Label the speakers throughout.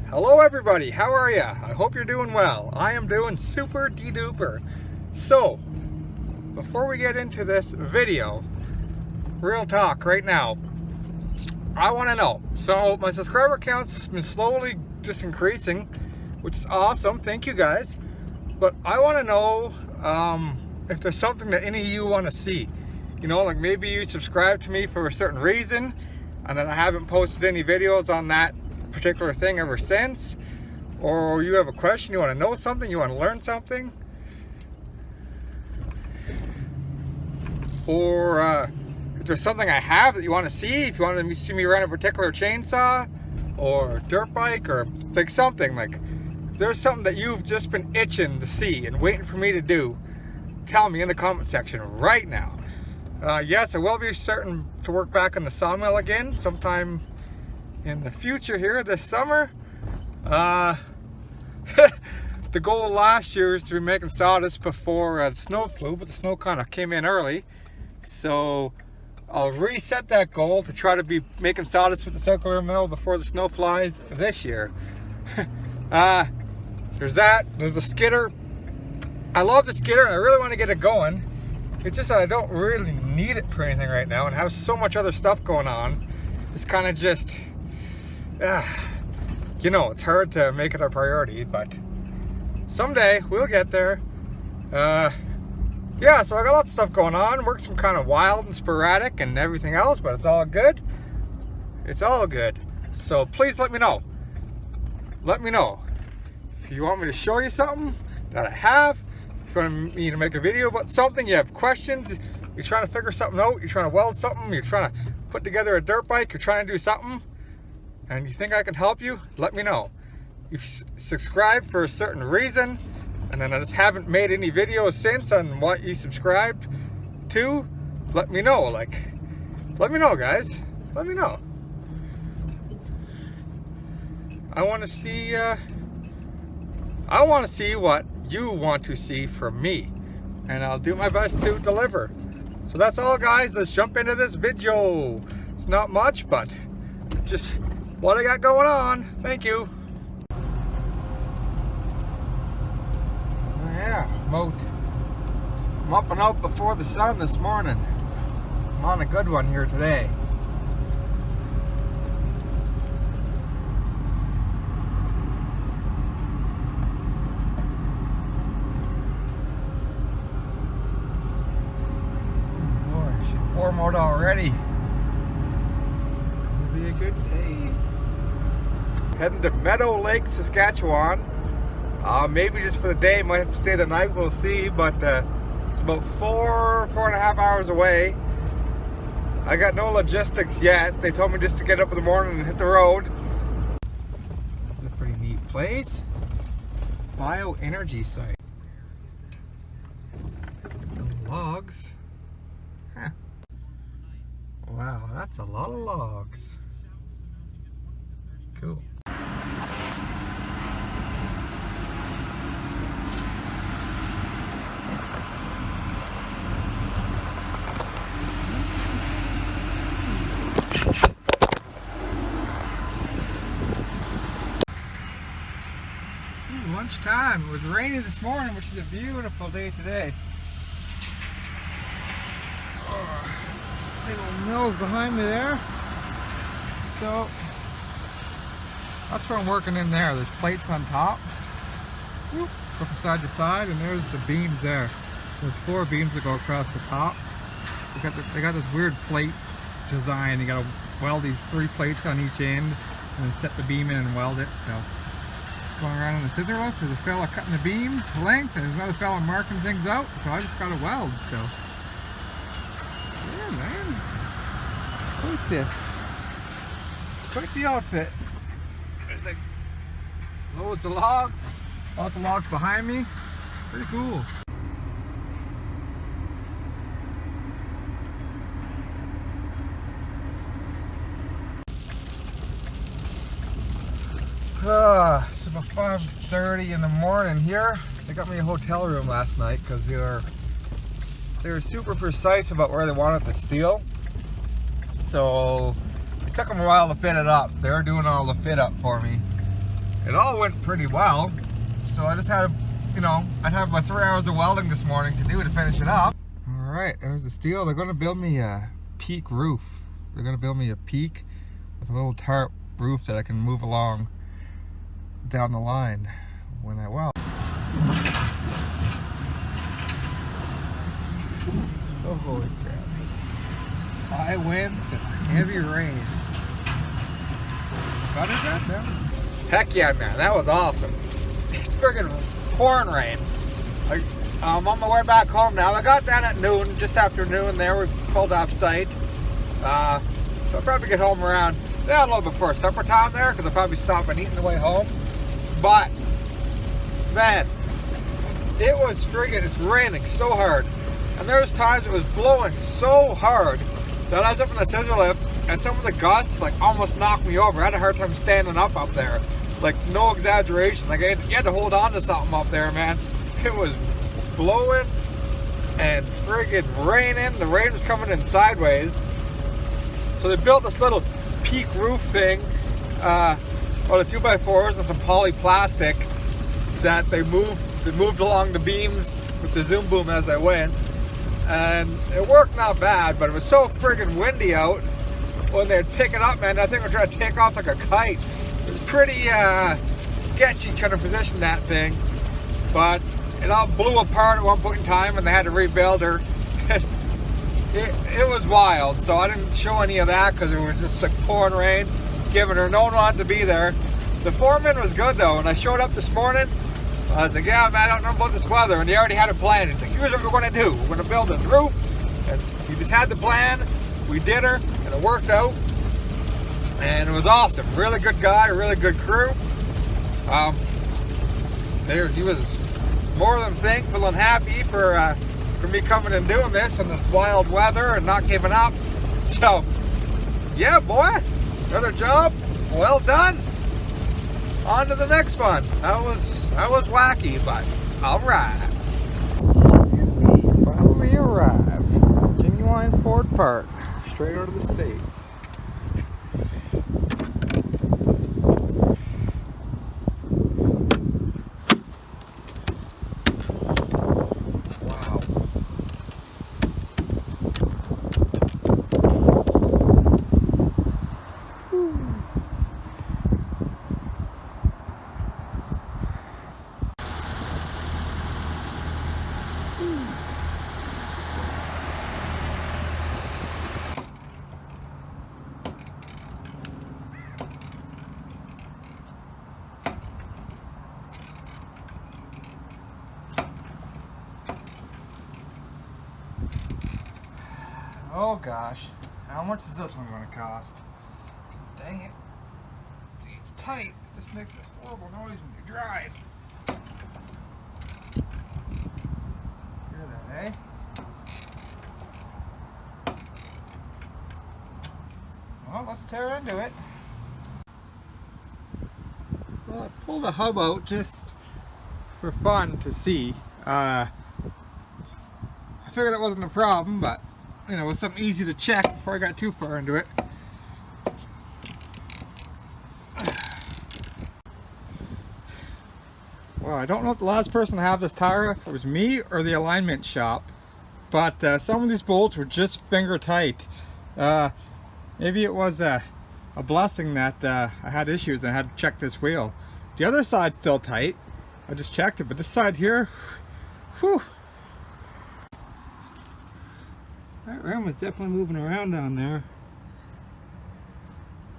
Speaker 1: Hello everybody, how are ya? I hope you're doing well. I am doing super de-duper. So, before we get into this video, real talk right now, I want to know. So, my subscriber count's been slowly just increasing, which is awesome. Thank you guys. But I want to know if there's something that any of you want to see. You know, like maybe you subscribe to me for a certain reason, and then I haven't posted any videos on that particular thing ever since, or you have a question, you want to know something, you want to learn something, or if there's something I have that you want to see, if you want to see me run a particular chainsaw or dirt bike or like something, like if there's something that you've just been itching to see and waiting for me to do, tell me in the comment section right now. Yes, I will be starting to work back on the sawmill again sometime in the future here this summer. The goal last year is to be making sawdust before the snow flew, but the snow kind of came in early, so I'll reset that goal to try to be making sawdust with the circular mill before the snow flies this year. There's that. There's the skidder. I love the skidder and I really want to get it going. It's just that I don't really need it for anything right now and have so much other stuff going on. It's kind of just you know, it's hard to make it a priority, but someday we'll get there. Yeah, so I got lots of stuff going on. Work's some kind of wild and sporadic and everything else, but it's all good. It's all good. So please let me know. Let me know if you want me to show you something that I have. If you want me to make a video about something, you have questions, you're trying to figure something out, you're trying to weld something, you're trying to put together a dirt bike, you're trying to do something, and you think I can help you, let me know. You subscribe for a certain reason, and then I just haven't made any videos since on what you subscribed to, let me know. Like, let me know, guys. Let me know. I want to see what you want to see from me, and I'll do my best to deliver. So that's all, guys. Let's jump into this video. It's not much, but just what I got going on. Thank you. Yeah, I'm up and out before the sun this morning. I'm on a good one here today. Warm out already. Gonna be a good day. Heading to Meadow Lake, Saskatchewan. Maybe just for the day, might have to stay the night, we'll see, but it's about 4.5 hours away. I got no logistics yet. They told me just to get up in the morning and hit the road. It's a pretty neat place. Bioenergy site. Some logs. Huh. Wow, that's a lot of logs. Cool. Lunchtime. It was rainy this morning, which is a beautiful day today. Little mill's behind me there. So that's where I'm working in there. There's plates on top. Whoop, go from side to side, and there's the beams there. There's 4 beams that go across the top. They got this weird plate design. You gotta weld these 3 plates on each end and then set the beam in and weld it. So going around on the scissor lift, there's a fella cutting the beam length, and there's another fella marking things out. So I just got to weld. So yeah, man, quite the outfit. There's like loads of logs, lots of logs behind me. Pretty cool. It's about 5:30 in the morning here. They got me a hotel room last night because they were super precise about where they wanted the steel. So it took them a while to fit it up. They were doing all the fit up for me. it all went pretty well. So I just had, I'd have my 3 hours of welding this morning to do to finish it up. All right, there's the steel. They're going to build me a peak roof. They're going to build me a peak with a little tarp roof that I can move along down the line when I weld. Oh, holy crap. High winds and heavy rain. Got it right now. Heck yeah, man, that was awesome. It's freaking pouring rain. I'm on my way back home now. I got down at noon, just after noon there. We pulled off site. So I'll probably get home around, a little before supper time there, because I'll probably stop and eat on the way home. But, man, it's raining so hard. And there was times it was blowing so hard that I was up in the scissor lift and some of the gusts like almost knocked me over. I had a hard time standing up there. Like, no exaggeration. Like, you had to hold on to something up there, man. It was blowing and friggin' raining. The rain was coming in sideways. So they built this little peak roof thing, the 2x4s and some polyplastic that they moved along the beams with the zoom boom as I went. And it worked not bad, but it was so friggin' windy out when they'd pick it up, man. I think we're trying to take off like a kite. It was pretty sketchy trying to position that thing, but it all blew apart at one point in time and they had to rebuild her. It was wild, so I didn't show any of that because it was just like pouring rain, giving her. No one wanted to be there. The foreman was good though. When I showed up this morning, I was like, yeah, man, I don't know about this weather. And he already had a plan. He's like, here's what we're going to do. We're going to build this roof. And he just had the plan. We did her, and it worked out. And it was awesome. Really good guy, really good crew. He was more than thankful and happy for me coming and doing this in this wild weather and not giving up. So, yeah, boy, another job, well done. On to the next one. That was wacky, but all right. We finally arrived. Genuine Ford Park, straight out of the States. Oh gosh, how much is this one going to cost? Dang it. See, it's tight. It just makes a horrible noise when you drive. Hear that, eh? Well, let's tear into it. Well, I pulled the hub out just for fun to see. I figured that wasn't a problem, but it was something easy to check before I got too far into it. Well, I don't know if the last person to have this tire, if it was me or the alignment shop, but some of these bolts were just finger tight. Maybe it was a blessing that I had issues and I had to check this wheel. The other side's still tight. I just checked it, but this side here, whew. That rim was definitely moving around down there.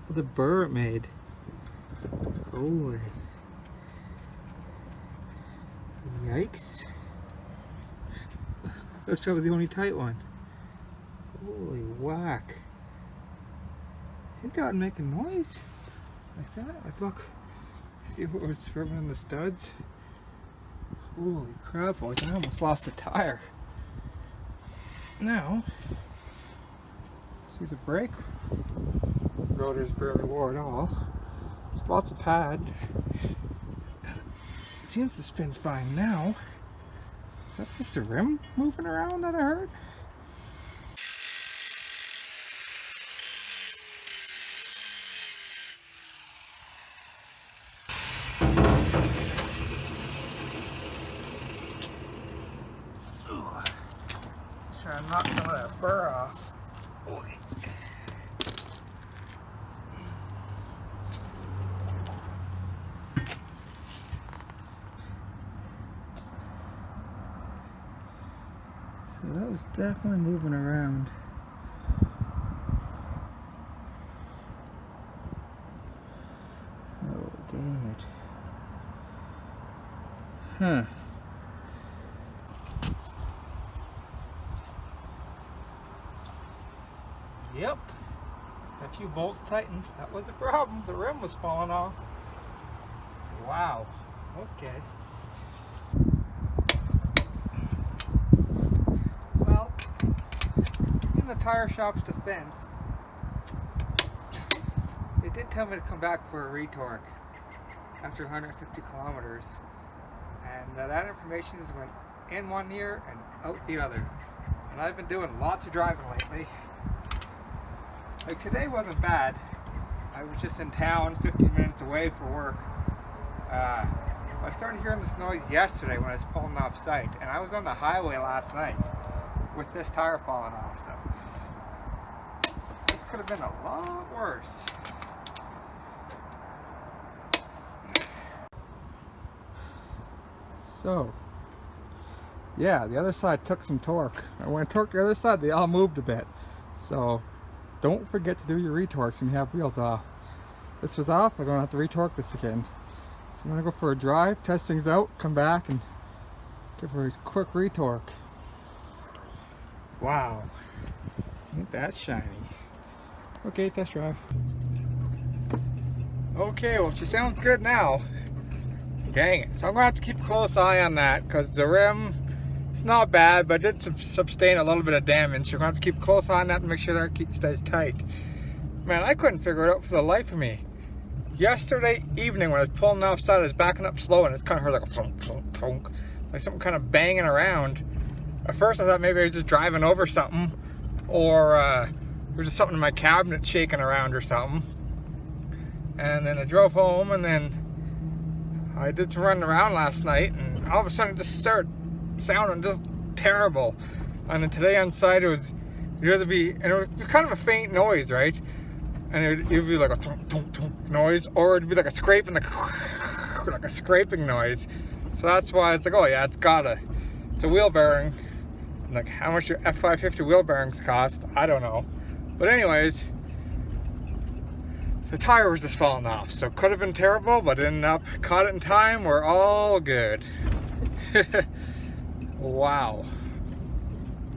Speaker 1: Look at the burr it made. Holy. Yikes. That's probably the only tight one. Holy whack. I think that would make a noise. Like that. Like, look. See what was rubbing in the studs? Holy crap, boys. I almost lost the tire. Now, see the brake? Rotor's barely wore at all. There's lots of pad. It seems to spin fine now. Is that just the rim moving around that I heard? trying to knock some of that fur off. Boy.
Speaker 2: So that was definitely moving around. Oh, dang it. Huh.
Speaker 1: Yep. A few bolts tightened. That was a problem. The rim was falling off. Wow. Okay. Well, in the tire shop's defense, they did tell me to come back for a retorque after 150 kilometers. And that information just went in one ear and out the other. And I've been doing lots of driving lately. Like today wasn't bad. I was just in town 15 minutes away for work. I started hearing this noise yesterday when I was pulling off site, and I was on the highway last night with this tire falling off, so this could have been a lot worse.
Speaker 2: So, yeah, the other side took some torque. And when I torqued the other side, they all moved a bit. So, don't forget to do your retorques when you have wheels off. This was off, I'm going to have to retorque this again. So I'm going to go for a drive, test things out, come back and give her a quick retorque.
Speaker 1: Wow, ain't that shiny.
Speaker 2: Okay, test drive.
Speaker 1: Okay, well she sounds good now. Dang it. So I'm going to have to keep a close eye on that because the rim, it's not bad, but it did sustain a little bit of damage. So I'm going to have to keep a close eye on that and make sure that it stays tight. Man, I couldn't figure it out for the life of me. Yesterday evening when I was pulling offside, I was backing up slow and it's kind of heard like a thunk, thunk, thunk, like something kind of banging around. At first I thought maybe I was just driving over something, or there was just something in my cabinet shaking around or something. And then I drove home, and then I did some running around last night, and all of a sudden it just started sounding just terrible. And then today on site it would either be, and it was kind of a faint noise, right? And it would be like a thunk, thunk, thunk noise, or it'd be like a scraping, like a scraping noise. So that's why it's like, oh yeah, it's a wheel bearing. And like how much your F550 wheel bearings cost, I don't know. But anyways, the tire was just falling off. So it could have been terrible, but ended up caught it in time. We're all good. Wow.